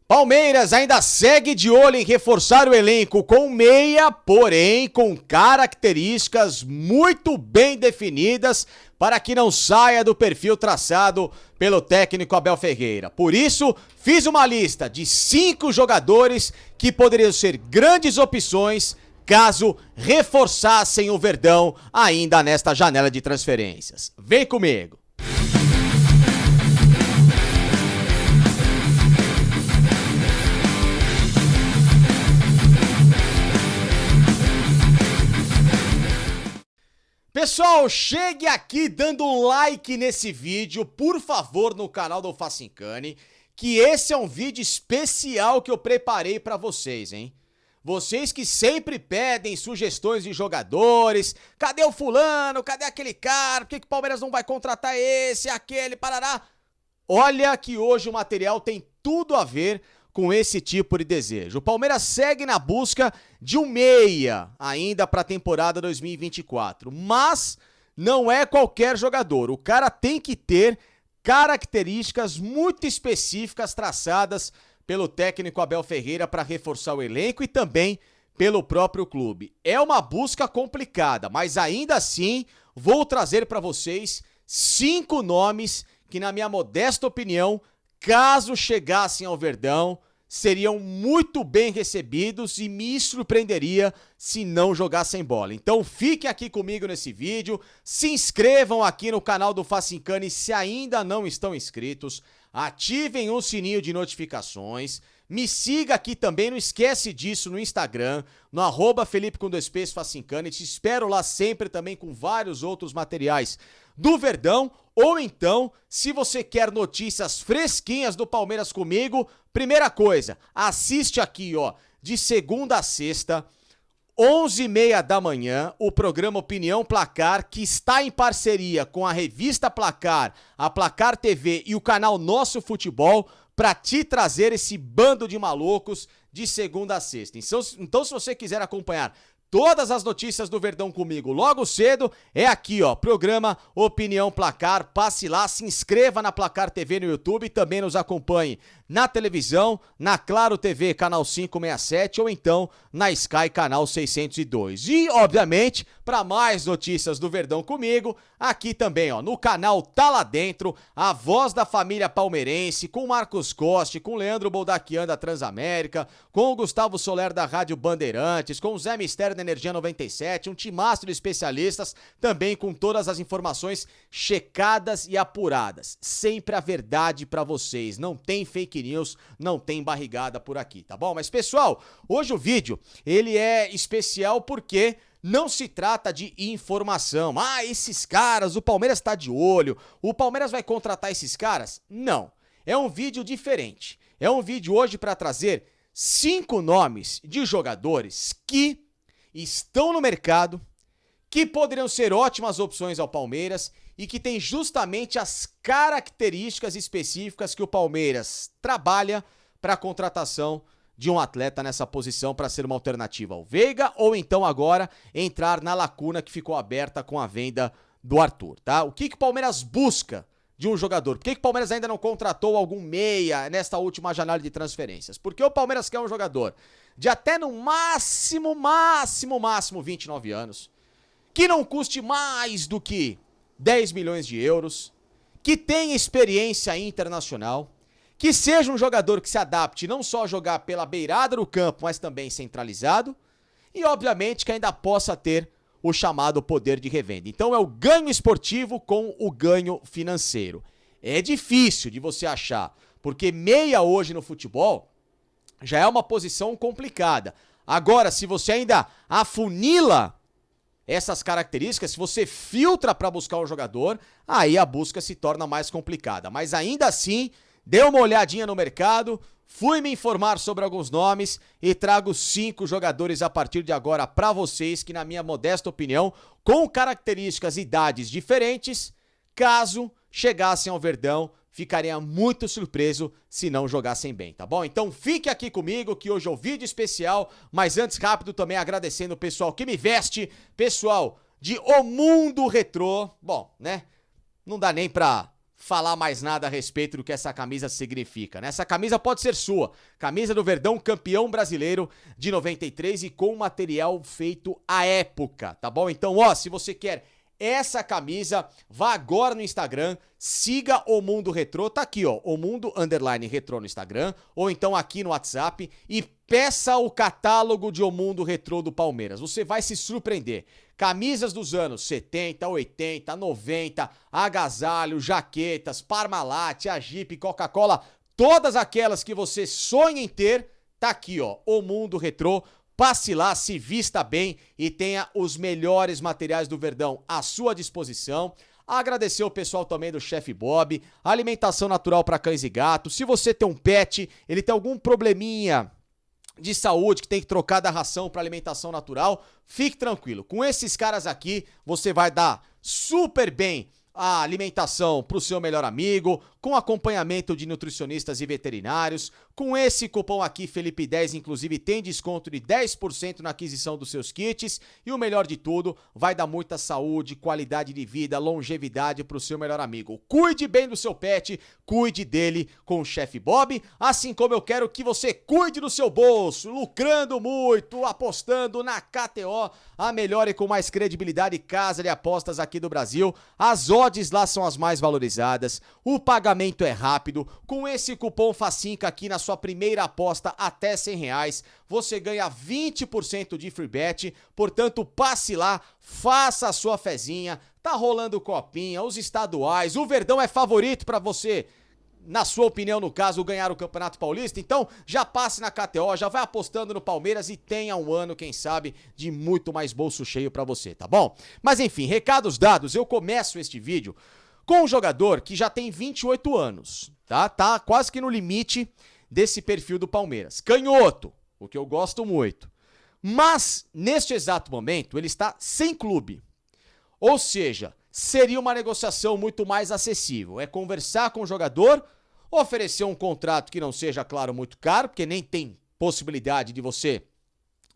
Palmeiras ainda segue de olho em reforçar o elenco com meia, porém com características muito bem definidas para que não saia do perfil traçado pelo técnico Abel Ferreira. Por isso, fiz uma lista de 5 jogadores que poderiam ser grandes opções caso reforçassem o Verdão ainda nesta janela de transferências. Vem comigo! Pessoal, chegue aqui dando um like nesse vídeo, por favor, no canal do Facincani, que esse é um vídeo especial que eu preparei pra vocês, hein? Vocês que sempre pedem sugestões de jogadores, cadê o fulano, cadê aquele cara, por que o Palmeiras não vai contratar esse, aquele, parará? Olha que hoje o material tem tudo a ver com esse tipo de desejo. O Palmeiras segue na busca de um meia ainda para a temporada 2024, mas não é qualquer jogador. O cara tem que ter características muito específicas traçadas pelo técnico Abel Ferreira para reforçar o elenco e também pelo próprio clube. É uma busca complicada, mas ainda assim vou trazer para vocês 5 nomes que, na minha modesta opinião, caso chegassem ao Verdão, seriam muito bem recebidos e me surpreenderia se não jogassem bola. Então fiquem aqui comigo nesse vídeo, se inscrevam aqui no canal do Facincani se ainda não estão inscritos, ativem o sininho de notificações, me siga aqui também, não esquece disso no Instagram, no @Felipe_Facincani, te espero lá sempre também com vários outros materiais do Verdão, ou então, se você quer notícias fresquinhas do Palmeiras comigo, primeira coisa, assiste aqui, ó, de segunda a sexta, 11h30 da manhã, o programa Opinião Placar, que está em parceria com a revista Placar, a Placar TV e o canal Nosso Futebol, para te trazer esse bando de malucos de segunda a sexta. Então, se você quiser acompanhar todas as notícias do Verdão comigo logo cedo, é aqui, ó, programa Opinião Placar, passe lá, se inscreva na Placar TV no YouTube e também nos acompanhe na televisão, na Claro TV, canal 567 ou então na Sky, canal 602. E, obviamente, para mais notícias do Verdão comigo, aqui também, ó, no canal Tá Lá Dentro, a voz da família palmeirense, com Marcos Costa, com Leandro Boldaquian da Transamérica, com o Gustavo Soler da Rádio Bandeirantes, com o Zé Mistério da Energia 97, um timaço de especialistas, também com todas as informações checadas e apuradas. Sempre a verdade pra vocês, não tem fake news, não tem barrigada por aqui, tá bom? Mas pessoal, hoje o vídeo, ele é especial porque não se trata de informação. Ah, esses caras, o Palmeiras tá de olho, o Palmeiras vai contratar esses caras? Não, é um vídeo diferente. É um vídeo hoje pra trazer 5 nomes de jogadores que estão no mercado, que poderiam ser ótimas opções ao Palmeiras e que tem justamente as características específicas que o Palmeiras trabalha para a contratação de um atleta nessa posição para ser uma alternativa ao Veiga ou então agora entrar na lacuna que ficou aberta com a venda do Arthur, tá? O que o Palmeiras busca de um jogador? Por que o Palmeiras ainda não contratou algum meia nesta última janela de transferências? Porque o Palmeiras quer um jogador de até no máximo 29 anos, que não custe mais do que 10 milhões de euros, que tenha experiência internacional, que seja um jogador que se adapte não só a jogar pela beirada do campo, mas também centralizado, e obviamente que ainda possa ter o chamado poder de revenda. Então é o ganho esportivo com o ganho financeiro. É difícil de você achar, porque meia hoje no futebol já é uma posição complicada. Agora, se você ainda afunila essas características, se você filtra para buscar um jogador, aí a busca se torna mais complicada. Mas ainda assim, dê uma olhadinha no mercado, fui me informar sobre alguns nomes e trago 5 jogadores a partir de agora para vocês que, na minha modesta opinião, com características e idades diferentes, caso chegassem ao Verdão, ficaria muito surpreso se não jogassem bem, tá bom? Então fique aqui comigo que hoje é o vídeo especial, mas antes rápido também agradecendo o pessoal que me veste, pessoal de O Mundo Retrô. Bom, né? Não dá nem pra falar mais nada a respeito do que essa camisa significa, né? Essa camisa pode ser sua. Camisa do Verdão, campeão brasileiro de 93 e com material feito à época, tá bom? Então, ó, se você quer essa camisa, vá agora no Instagram, siga o Mundo Retrô, tá aqui, ó, o Mundo _Retrô no Instagram, ou então aqui no WhatsApp, e peça o catálogo de O Mundo Retrô do Palmeiras. Você vai se surpreender. Camisas dos anos 70, 80, 90, agasalho, jaquetas, Parmalat, Agip, Coca-Cola, todas aquelas que você sonha em ter, tá aqui, ó, O Mundo Retrô. Passe lá, se vista bem e tenha os melhores materiais do Verdão à sua disposição. Agradecer o pessoal também do Chef Bob, alimentação natural para cães e gatos. Se você tem um pet, ele tem algum probleminha de saúde que tem que trocar da ração para alimentação natural, fique tranquilo. Com esses caras aqui, você vai dar super bem a alimentação para o seu melhor amigo, com acompanhamento de nutricionistas e veterinários. Com esse cupom aqui, Felipe10, inclusive tem desconto de 10% na aquisição dos seus kits. E o melhor de tudo, vai dar muita saúde, qualidade de vida, longevidade para o seu melhor amigo. Cuide bem do seu pet, cuide dele com o Chef Bob, assim como eu quero que você cuide do seu bolso, lucrando muito, apostando na KTO, a melhor e com mais credibilidade casa de apostas aqui do Brasil. As odds lá são as mais valorizadas, o pagamento é rápido. Com esse cupom FACINCA aqui na sua primeira aposta até R$100, você ganha 20% de free bet, portanto passe lá, faça a sua fezinha, tá rolando copinha, os estaduais, o Verdão é favorito para você, na sua opinião no caso, ganhar o Campeonato Paulista, então já passe na KTO, já vai apostando no Palmeiras e tenha um ano, quem sabe, de muito mais bolso cheio para você, tá bom? Mas enfim, recados dados, eu começo este vídeo com um jogador que já tem 28 anos, tá? Tá quase que no limite desse perfil do Palmeiras. Canhoto, o que eu gosto muito. Mas, neste exato momento, ele está sem clube. Ou seja, seria uma negociação muito mais acessível. É conversar com o jogador, oferecer um contrato que não seja, claro, muito caro, porque nem tem possibilidade de você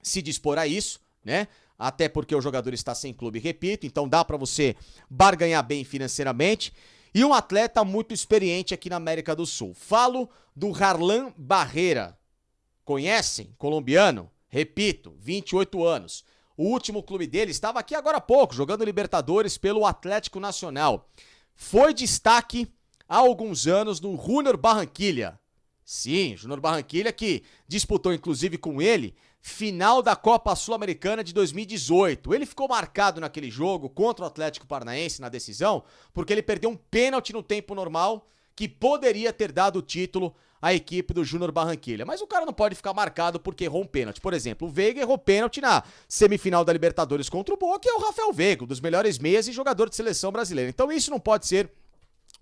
se dispor a isso, né? Até porque o jogador está sem clube, repito, então dá para você barganhar bem financeiramente. E um atleta muito experiente aqui na América do Sul. Falo do Harlan Barreira. Conhecem? Colombiano? Repito, 28 anos. O último clube dele estava aqui agora há pouco, jogando Libertadores pelo Atlético Nacional. Foi destaque há alguns anos no Junior Barranquilla. Sim, Junior Barranquilla que disputou inclusive com ele final da Copa Sul-Americana de 2018. Ele ficou marcado naquele jogo contra o Atlético Paranaense na decisão, porque ele perdeu um pênalti no tempo normal que poderia ter dado o título à equipe do Junior Barranquilla. Mas o cara não pode ficar marcado porque errou um pênalti. Por exemplo, o Veiga errou pênalti na semifinal da Libertadores contra o Boca, que é o Rafael Veiga, um dos melhores meias e jogador de seleção brasileira. Então isso não pode ser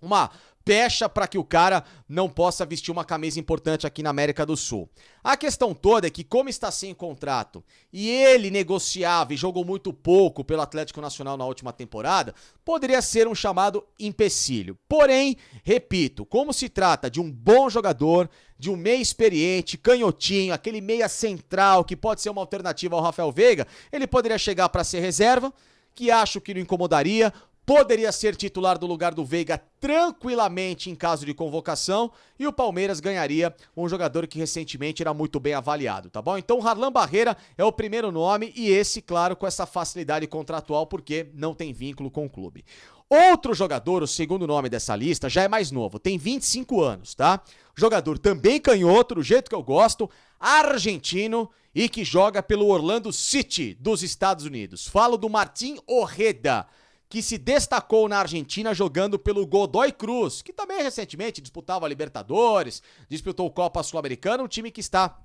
uma pecha para que o cara não possa vestir uma camisa importante aqui na América do Sul. A questão toda é que, como está sem contrato e ele negociava e jogou muito pouco pelo Atlético Nacional na última temporada, poderia ser um chamado empecilho. Porém, repito, como se trata de um bom jogador, de um meia experiente, canhotinho, aquele meia central que pode ser uma alternativa ao Rafael Veiga, ele poderia chegar para ser reserva, que acho que não incomodaria. Poderia ser titular do lugar do Veiga tranquilamente em caso de convocação e o Palmeiras ganharia um jogador que recentemente era muito bem avaliado, tá bom? Então o Harlan Barreira é o primeiro nome e esse, claro, com essa facilidade contratual porque não tem vínculo com o clube. Outro jogador, o segundo nome dessa lista, já é mais novo, tem 25 anos, tá? Jogador também canhoto, do jeito que eu gosto, argentino e que joga pelo Orlando City dos Estados Unidos. Falo do Martín Ojeda, que se destacou na Argentina jogando pelo Godoy Cruz, que também recentemente disputava a Libertadores, disputou Copa Sul-Americana, um time que está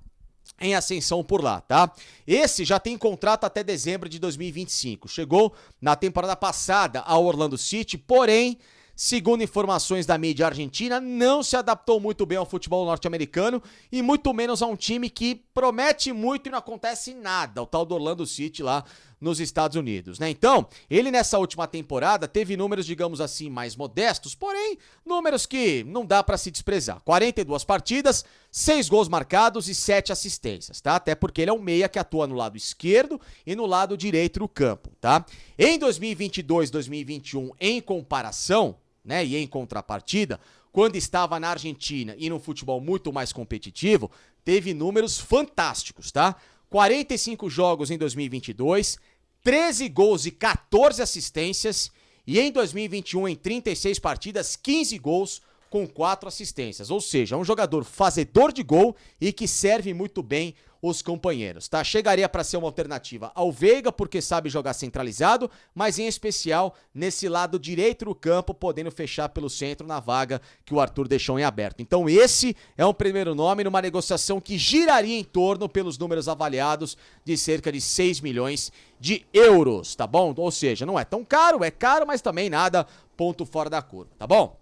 em ascensão por lá, tá? Esse já tem contrato até dezembro de 2025, chegou na temporada passada ao Orlando City, porém, segundo informações da mídia argentina, não se adaptou muito bem ao futebol norte-americano e muito menos a um time que promete muito e não acontece nada, o tal do Orlando City lá nos Estados Unidos, né? Então, ele nessa última temporada teve números, digamos assim, mais modestos, porém, números que não dá pra se desprezar. 42 partidas, 6 gols marcados e 7 assistências, tá? Até porque ele é um meia que atua no lado esquerdo e no lado direito do campo, tá? Em 2022, 2021, em comparação, né? E em contrapartida, quando estava na Argentina e num futebol muito mais competitivo, teve números fantásticos, tá? 45 jogos em 2022, 13 gols e 14 assistências, e em 2021, em 36 partidas, 15 gols com 4 assistências. Ou seja, um jogador fazedor de gol e que serve muito bem os companheiros, tá? Chegaria para ser uma alternativa ao Veiga, porque sabe jogar centralizado, mas em especial nesse lado direito do campo, podendo fechar pelo centro na vaga que o Arthur deixou em aberto. Então esse é um primeiro nome numa negociação que giraria em torno, pelos números avaliados, de cerca de 6 milhões de euros, tá bom? Ou seja, não é tão caro, é caro, mas também nada ponto fora da curva, tá bom?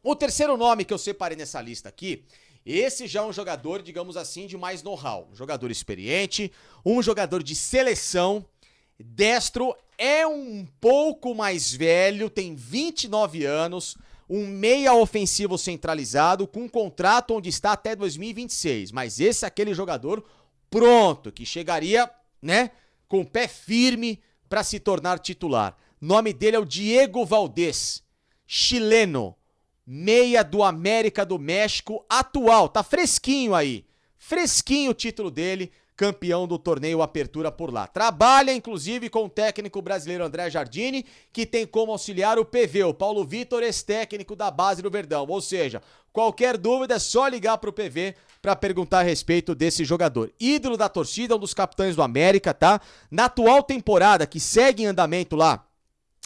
O terceiro nome que eu separei nessa lista aqui, esse já é um jogador, digamos assim, de mais know-how. Um jogador experiente, um jogador de seleção, destro, é um pouco mais velho, tem 29 anos, um meia ofensivo centralizado, com um contrato onde está até 2026. Mas esse é aquele jogador pronto, que chegaria, né, com o pé firme para se tornar titular. O nome dele é o Diego Valdés, chileno. Meia do América do México atual, tá fresquinho aí, fresquinho o título dele, campeão do torneio Apertura por lá. Trabalha inclusive com o técnico brasileiro André Jardini, que tem como auxiliar o PV, o Paulo Vitor, ex-técnico da base do Verdão. Ou seja, qualquer dúvida é só ligar pro PV para perguntar a respeito desse jogador. Ídolo da torcida, um dos capitães do América, tá? Na atual temporada, que segue em andamento lá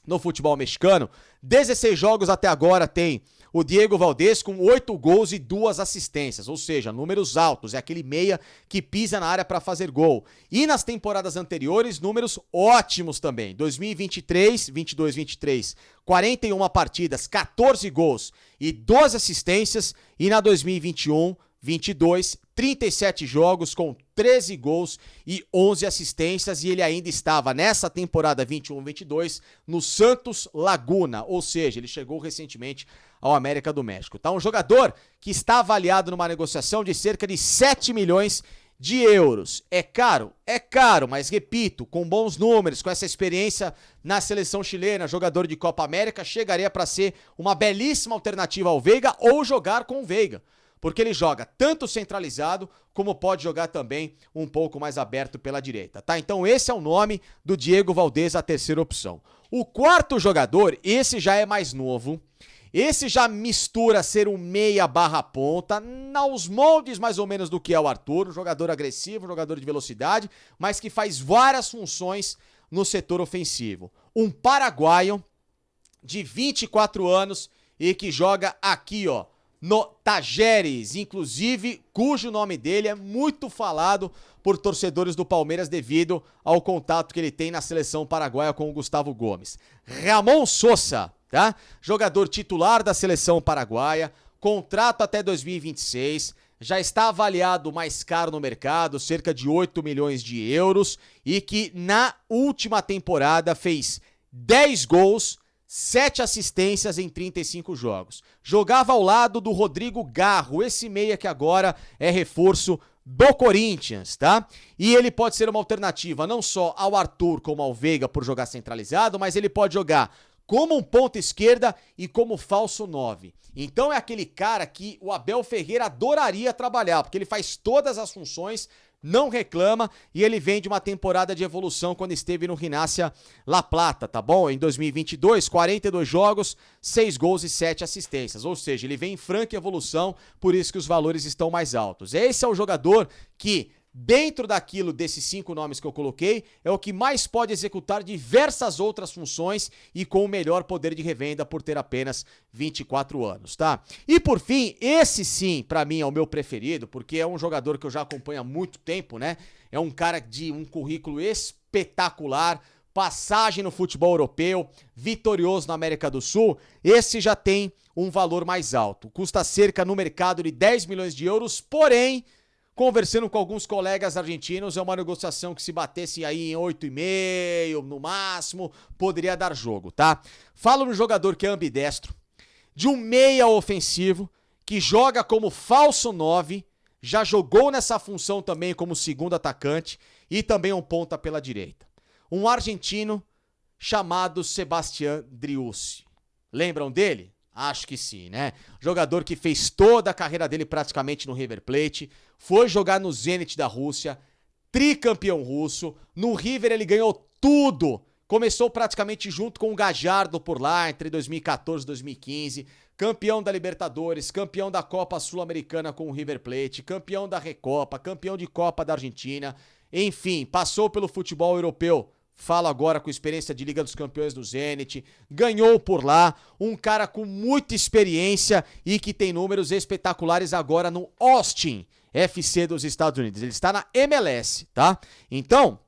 no futebol mexicano, 16 jogos até agora tem o Diego Valdés com 8 gols e 2 assistências, ou seja, números altos, é aquele meia que pisa na área para fazer gol. E nas temporadas anteriores, números ótimos também. 2023, 22-23, 41 partidas, 14 gols e 12 assistências. E na 2021-22, 37 jogos com 13 gols e 11 assistências, e ele ainda estava nessa temporada 21-22 no Santos Laguna, ou seja, ele chegou recentemente ao América do México. Tá? Um jogador que está avaliado numa negociação de cerca de 7 milhões de euros. É caro, mas repito, com bons números, com essa experiência na seleção chilena, jogador de Copa América, chegaria para ser uma belíssima alternativa ao Veiga ou jogar com o Veiga, porque ele joga tanto centralizado como pode jogar também um pouco mais aberto pela direita, tá? Então esse é o nome do Diego Valdés, a terceira opção. O quarto jogador, esse já é mais novo, esse já mistura ser um meia barra ponta, aos moldes mais ou menos do que é o Arthur, um jogador agressivo, um jogador de velocidade, mas que faz várias funções no setor ofensivo. Um paraguaio de 24 anos e que joga aqui, ó, no Tajeres, inclusive, cujo nome dele é muito falado por torcedores do Palmeiras devido ao contato que ele tem na seleção paraguaia com o Gustavo Gomes. Ramon Sosa, tá? Jogador titular da seleção paraguaia, contrato até 2026, já está avaliado mais caro no mercado, cerca de 8 milhões de euros, e que na última temporada fez 10 gols, 7 assistências em 35 jogos. Jogava ao lado do Rodrigo Garro, esse meia que agora é reforço do Corinthians, tá? E ele pode ser uma alternativa não só ao Arthur como ao Veiga por jogar centralizado, mas ele pode jogar como um ponta esquerda e como falso 9. Então é aquele cara que o Abel Ferreira adoraria trabalhar, porque ele faz todas as funções, não reclama, e ele vem de uma temporada de evolução quando esteve no Rinácia La Plata, tá bom? Em 2022, 42 jogos, 6 gols e 7 assistências, ou seja, ele vem em franca evolução, por isso que os valores estão mais altos. Esse é o jogador que, dentro daquilo desses 5 nomes que eu coloquei, é o que mais pode executar diversas outras funções e com o melhor poder de revenda por ter apenas 24 anos, tá? E por fim, esse sim, pra mim é o meu preferido, porque é um jogador que eu já acompanho há muito tempo, né? É um cara de um currículo espetacular, passagem no futebol europeu, vitorioso na América do Sul. Esse já tem um valor mais alto, custa cerca no mercado de 10 milhões de euros, porém, conversando com alguns colegas argentinos, é uma negociação que se batesse aí em 8,5, no máximo, poderia dar jogo, tá? Falo no jogador que é ambidestro, de um meia ofensivo, que joga como falso 9, já jogou nessa função também como segundo atacante e também um ponta pela direita. Um argentino chamado Sebastián Driussi. Lembram dele? Acho que sim, né? Jogador que fez toda a carreira dele praticamente no River Plate, foi jogar no Zenit da Rússia, tricampeão russo. No River ele ganhou tudo. Começou praticamente junto com o Gallardo por lá, entre 2014 e 2015. Campeão da Libertadores, campeão da Copa Sul-Americana com o River Plate, campeão da Recopa, campeão de Copa da Argentina. Enfim, passou pelo futebol europeu. Falo agora com experiência de Liga dos Campeões do Zenit, ganhou por lá, um cara com muita experiência e que tem números espetaculares agora no Austin FC dos Estados Unidos. Ele está na MLS, tá? Então,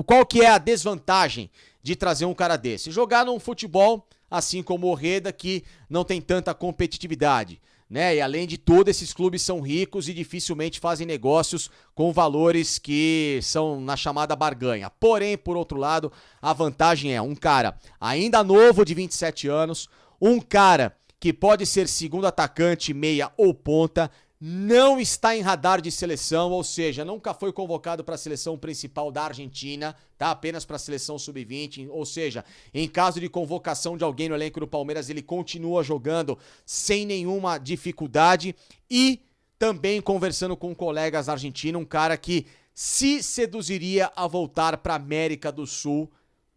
qual que é a desvantagem de trazer um cara desse? Jogar num futebol, assim como o Reda, que não tem tanta competitividade, né? E além de tudo, esses clubes são ricos e dificilmente fazem negócios com valores que são na chamada barganha. Porém, por outro lado, a vantagem é um cara ainda novo de 27 anos, um cara que pode ser segundo atacante, meia ou ponta, não está em radar de seleção, ou seja, nunca foi convocado para a seleção principal da Argentina, tá? Apenas para a seleção sub-20, ou seja, em caso de convocação de alguém no elenco do Palmeiras, ele continua jogando sem nenhuma dificuldade. E também conversando com colegas argentinos, um cara que se seduziria a voltar para a América do Sul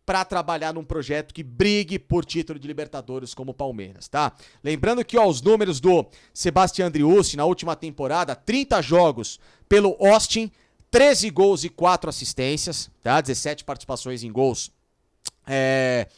para trabalhar num projeto que brigue por título de Libertadores como o Palmeiras, tá? Lembrando que, ó, os números do Sebastião Andriussi na última temporada, 30 jogos pelo Austin, 13 gols e 4 assistências, tá? 17 participações em gols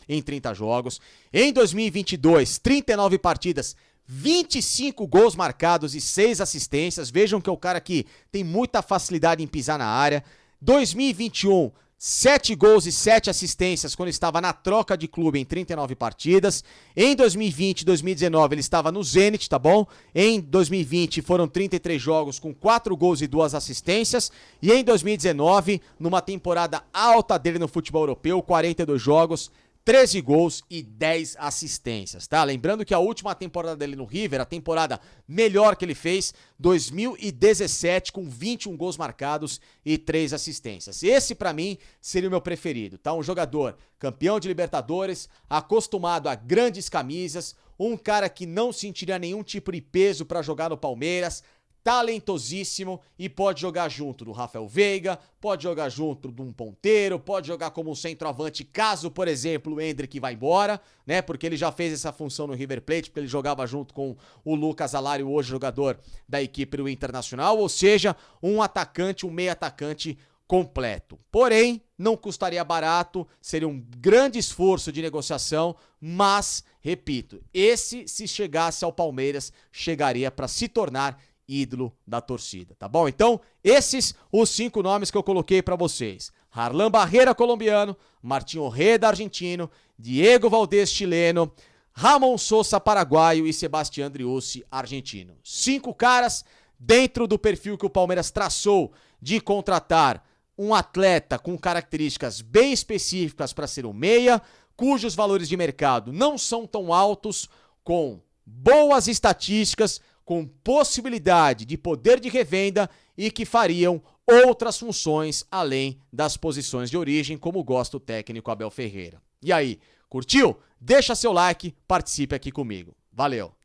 em 30 jogos. Em 2022, 39 partidas, 25 gols marcados e 6 assistências. Vejam que é o cara que tem muita facilidade em pisar na área. 2021, 7 gols e 7 assistências quando estava na troca de clube em 39 partidas. Em 2020 e 2019 ele estava no Zenit, tá bom? Em 2020 foram 33 jogos com 4 gols e 2 assistências. E em 2019, numa temporada alta dele no futebol europeu, 42 jogos, 13 gols e 10 assistências, tá? Lembrando que a última temporada dele no River, a temporada melhor que ele fez, 2017, com 21 gols marcados e 3 assistências. Esse, pra mim, seria o meu preferido, tá? Um jogador campeão de Libertadores, acostumado a grandes camisas, um cara que não sentiria nenhum tipo de peso pra jogar no Palmeiras, talentosíssimo e pode jogar junto do Rafael Veiga, pode jogar junto de um ponteiro, pode jogar como um centroavante caso, por exemplo, o Endrick vá embora, né? Porque ele já fez essa função no River Plate, porque ele jogava junto com o Lucas Alário, hoje jogador da equipe do Internacional, ou seja, um atacante, um meio atacante completo. Porém, não custaria barato, seria um grande esforço de negociação, mas, repito, esse, se chegasse ao Palmeiras, chegaria para se tornar ídolo da torcida, tá bom? Então, esses os 5 nomes que eu coloquei pra vocês. Harlan Barrera, colombiano, Martín Ojeda, argentino, Diego Valdés, chileno, Ramon Sosa, paraguaio e Sebastião Andriussi, argentino. 5 caras dentro do perfil que o Palmeiras traçou de contratar um atleta com características bem específicas para ser um meia, cujos valores de mercado não são tão altos, com boas estatísticas, com possibilidade de poder de revenda e que fariam outras funções além das posições de origem, como gosta o técnico Abel Ferreira. E aí, curtiu? Deixa seu like, participe aqui comigo. Valeu!